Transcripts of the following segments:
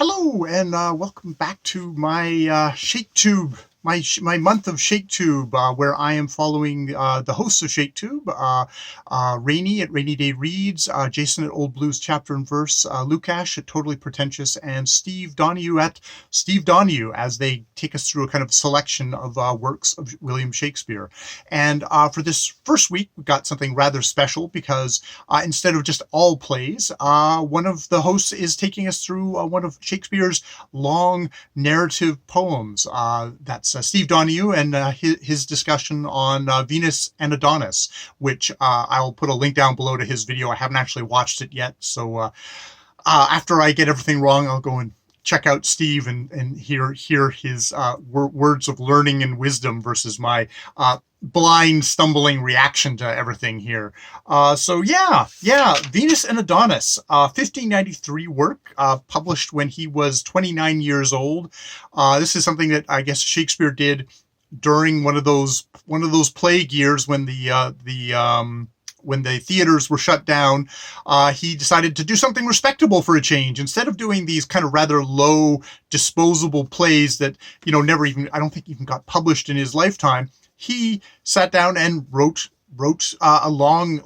Hello, and welcome back to my Shaketube, my month of Shaketube, where I am following the hosts of Shaketube, Rainey at Rainey Day Reads, Jason at Old Blues Chapter and Verse, Lukas at Totally Pretentious, and Steve Donoghue at Steve Donoghue, as they take us through a kind of selection of works of William Shakespeare. And for this first week, we got something rather special because instead of just all plays, one of the hosts is taking us through one of Shakespeare's long narrative poems. That's Steve Donoghue and his discussion on Venus and Adonis, which I'll put a link down below to his video. I haven't actually watched it yet, so after I get everything wrong, I'll go and check out Steve and hear his words of learning and wisdom versus my blind, stumbling reaction to everything here. So yeah, Venus and Adonis, 1593 work, published when he was 29 years old. This is something that I guess Shakespeare did during one of those plague years when when the theaters were shut down. He decided to do something respectable for a change. Instead of doing these kind of rather low, disposable plays that, never even, I don't think even got published in his lifetime, he sat down and wrote a long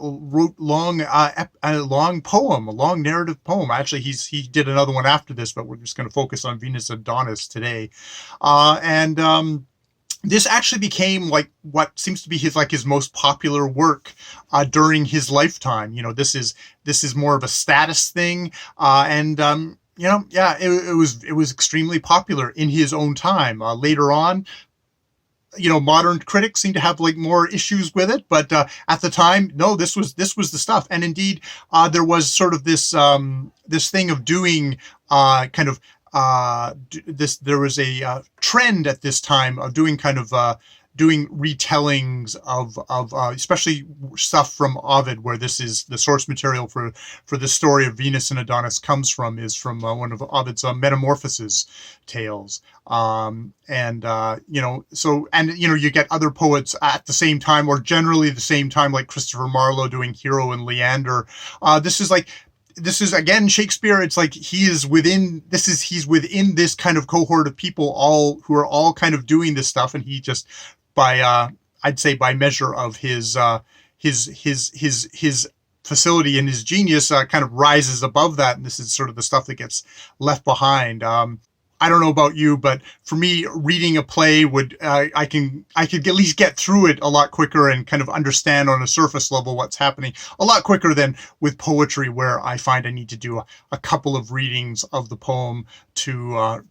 poem, a long narrative poem. Actually, he did another one after this, but we're just going to focus on Venus and Adonis today. This actually became like what seems to be his most popular work during his lifetime. This is more of a status thing, it was extremely popular in his own time. Later on, modern critics seem to have more issues with it, but at the time, no, this was the stuff. And indeed, there was sort of this thing of doing there was a trend at this time of doing doing retellings of especially stuff from Ovid, where this is the source material for the story of Venus and Adonis is from one of Ovid's Metamorphoses tales. You get other poets at the same time, or generally the same time, like Christopher Marlowe doing Hero and Leander. This is again Shakespeare. It's like he's within this kind of cohort of people who are all kind of doing this stuff, and he just I'd say by measure of his facility and his genius kind of rises above that, and this is sort of the stuff that gets left behind. I don't know about you, but for me, reading a play I could at least get through it a lot quicker and kind of understand on a surface level what's happening a lot quicker than with poetry, where I find I need to do a couple of readings of the poem to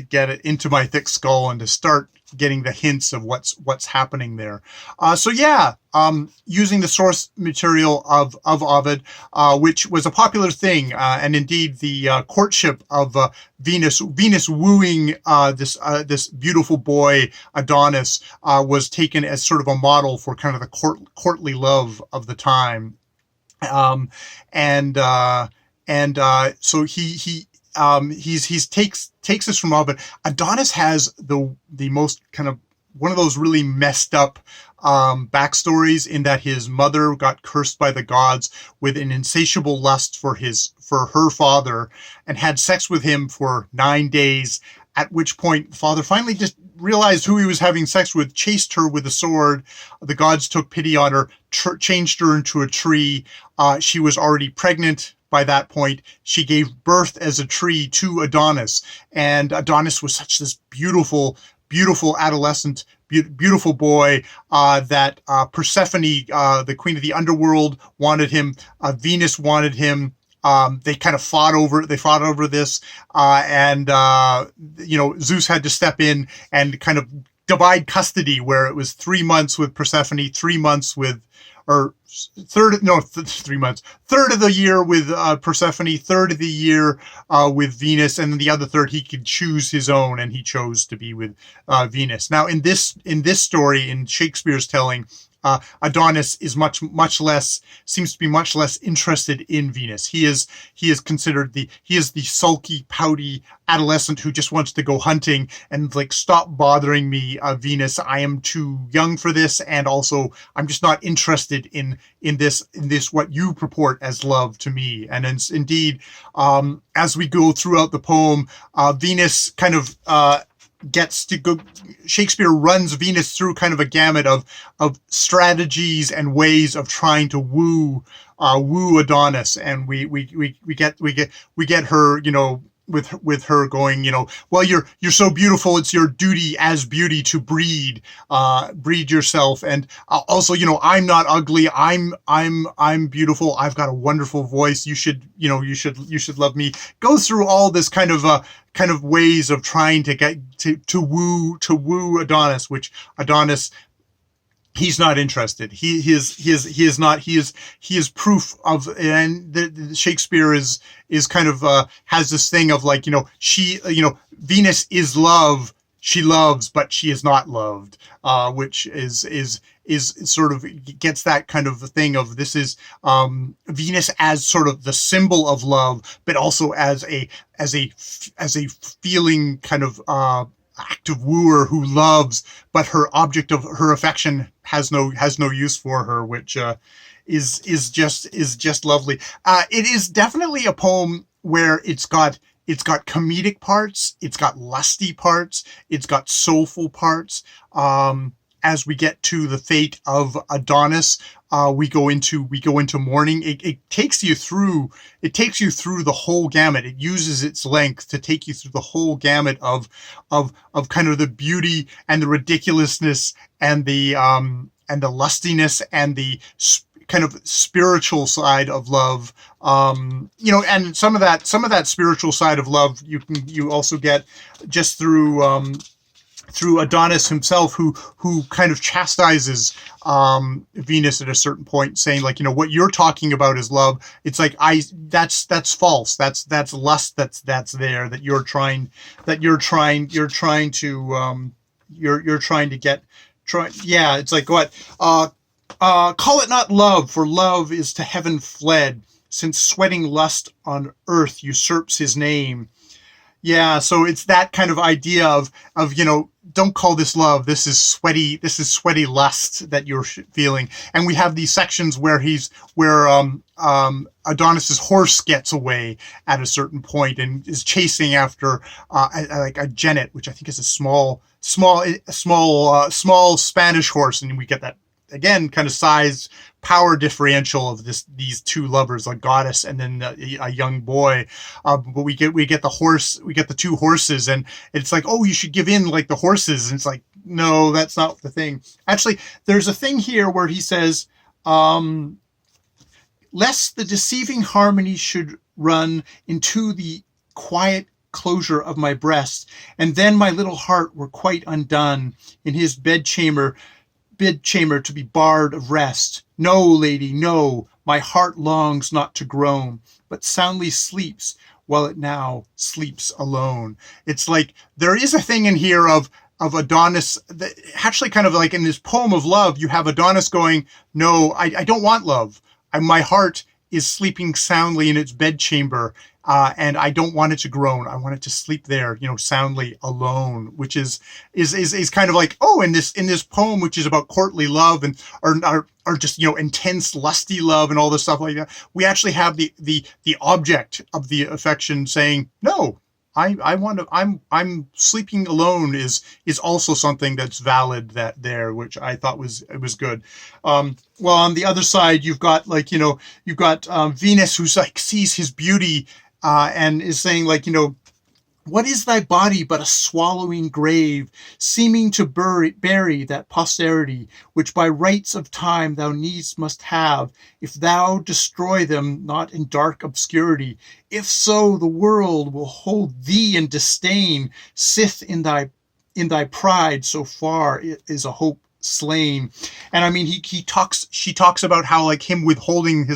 get it into my thick skull and to start getting the hints of what's happening there. Using the source material of Ovid, which was a popular thing, and indeed the courtship of Venus wooing this beautiful boy Adonis was taken as sort of a model for kind of the courtly love of the time. So he takes this from Ovid. Adonis has the most kind of one of those really messed up backstories, in that his mother got cursed by the gods with an insatiable lust for her father, and had sex with him for 9 days, at which point the father finally just realized who he was having sex with, chased her with a sword. The gods took pity on her, changed her into a tree. She was already pregnant by that point. She gave birth as a tree to Adonis, and Adonis was such this beautiful adolescent, beautiful boy that Persephone, the queen of the underworld, wanted him. Venus wanted him. They kind of fought over this, Zeus had to step in and kind of divide custody, where it was 3 months with Persephone, 3 months with, or 3 months, third of the year with Persephone, third of the year with Venus, and then the other third he could choose his own, and he chose to be with Venus. Now in this story, in Shakespeare's telling, Adonis is much less, seems to be much less interested in Venus. He is considered he is the sulky, pouty adolescent who just wants to go hunting and like, stop bothering me, Venus. I am too young for this, and also I'm just not interested in this what you purport as love to me. And indeed, as we go throughout the poem, Venus kind of gets to go. Shakespeare runs Venus through kind of a gamut of strategies and ways of trying to woo Adonis, and we get her, you know, with her going, you know, well, you're so beautiful, it's your duty as beauty to breed yourself, and also, you know, I'm not ugly, I'm beautiful, I've got a wonderful voice, you should love me. Goes through all this kind of ways of trying to get to woo Adonis, which Adonis, he's not interested. He is proof of, and the Shakespeare is kind of has this thing of like, you know, Venus is love, she loves, but she is not loved, which is sort of gets that kind of thing of, this is Venus as sort of the symbol of love, but also as a feeling kind of active wooer who loves, but her object of her affection has no use for her, which is just lovely. It is definitely a poem where it's got comedic parts, it's got lusty parts, it's got soulful parts. As we get to the fate of Adonis, we go into mourning. It takes you through the whole gamut. It uses its length to take you through the whole gamut of kind of the beauty and the ridiculousness and the lustiness and the kind of spiritual side of love. You know, and some of that spiritual side of love you also get just through Adonis himself, who kind of chastises Venus at a certain point, saying like, you know, what you're talking about is love. It's like, that's false. That's lust. That's there, that you're trying to get. Yeah, it's like, what? Call it not love, for love is to heaven fled, since sweating lust on earth usurps his name. Yeah, so it's that kind of idea of, you know, don't call this love. This is sweaty lust that you're feeling. And we have these sections where Adonis's horse gets away at a certain point and is chasing after like a jennet, which I think is a small Spanish horse, and we get that again kind of size power differential of these two lovers, a goddess and then a young boy. But we get the two horses, and it's like, oh, you should give in like the horses, and it's like, no, that's not the thing. Actually, there's a thing here where he says, lest the deceiving harmony should run into the quiet closure of my breast, and then my little heart were quite undone in his bedchamber to be barred of rest. No, lady, no, my heart longs not to groan, but soundly sleeps while it now sleeps alone. It's like there is a thing in here of Adonis that actually kind of like in this poem of love, you have Adonis going, no, I don't want love. My heart is sleeping soundly in its bedchamber, and I don't want it to groan. I want it to sleep there, you know, soundly alone, which is kind of like, oh, in this poem, which is about courtly love and or just, you know, intense lusty love and all this stuff like that, we actually have the object of the affection saying, no, I'm sleeping alone is also something that's valid there, which I thought was good. Well, on the other side, you've got like, you know, Venus, who's like sees his beauty, and is saying like, you know, what is thy body but a swallowing grave, seeming to bury that posterity, which by rights of time thou needs must have, if thou destroy them not in dark obscurity. If so, the world will hold thee in disdain, sith in thy pride so far is a hope slain. And I mean, she talks about how like him withholding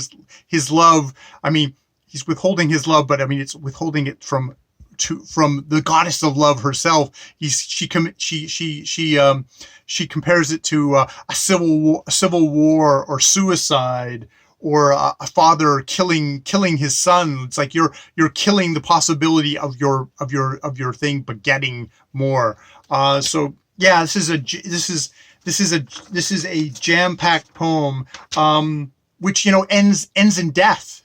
his love. I mean, he's withholding his love, but I mean, it's withholding it from from the goddess of love herself. She compares it to a civil war or suicide, or a father killing his son. It's like you're killing the possibility of your thing begetting more. So yeah, this is a jam-packed poem, which ends in death.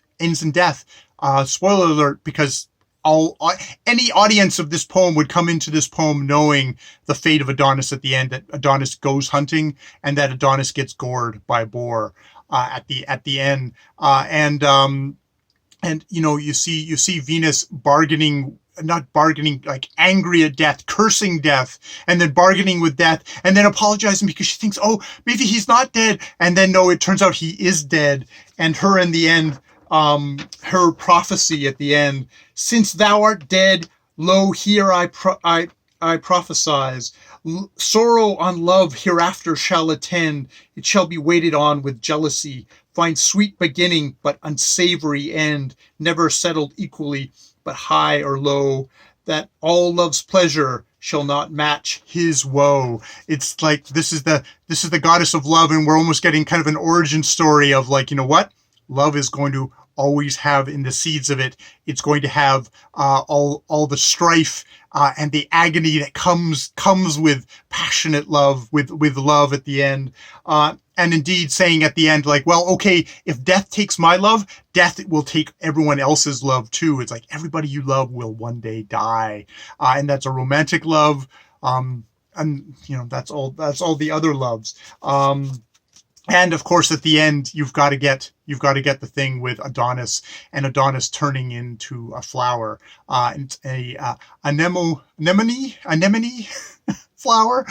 Spoiler alert, because any audience of this poem would come into this poem knowing the fate of Adonis at the end, that Adonis goes hunting and that Adonis gets gored by a boar at the end. And you see Venus not bargaining, like angry at death, cursing death, and then bargaining with death, and then apologizing because she thinks, oh, maybe he's not dead, and then no, it turns out he is dead. And her in the end, her prophecy at the end: since thou art dead, lo, here I prophesize. Sorrow on love hereafter shall attend. It shall be waited on with jealousy. Find sweet beginning, but unsavory end. Never settled equally, but high or low. That all love's pleasure shall not match his woe. It's like this is the goddess of love, and we're almost getting kind of an origin story of, like, what love is going to always have in the seeds of it. It's going to have all the strife and the agony that comes with passionate love, with love at the end. And indeed saying at the end, like, well, okay, if death takes my love, death will take everyone else's love too. It's like everybody you love will one day die. And that's a romantic love. And that's all the other loves. And of course, at the end, you've got to get the thing with Adonis, and Adonis turning into a flower, and a anemone flower.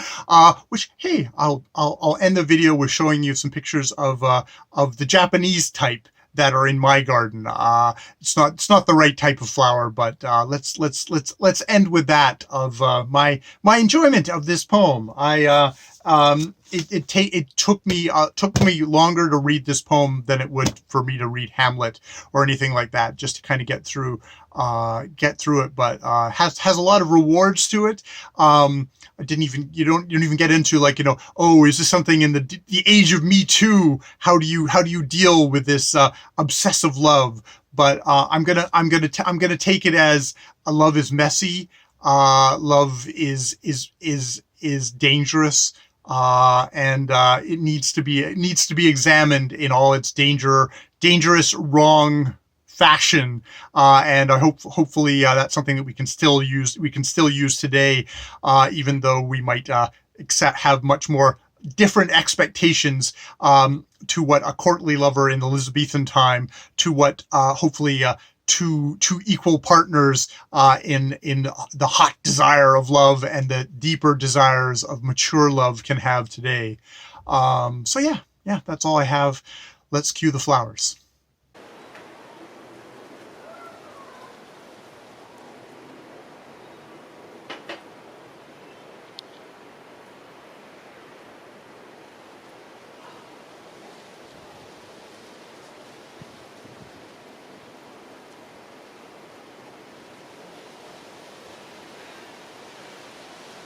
Which, hey, I'll end the video with showing you some pictures of the Japanese type that are in my garden. It's not the right type of flower, but let's end with that of my enjoyment of this poem. It took me longer to read this poem than it would for me to read Hamlet or anything like that, just to kind of get through it. But has a lot of rewards to it. You don't even get into, like, oh, is this something in the age of Me Too? How do you deal with this obsessive love? But I'm gonna take it as love is messy. Love is dangerous. And it needs to be examined in all its dangerous, wrong fashion. And I hopefully that's something that we can still use today, even though we might have much more different expectations to what a courtly lover in the Elizabethan time, to what hopefully two equal partners in the hot desire of love and the deeper desires of mature love can have today. So yeah, that's all I have. Let's cue the flowers.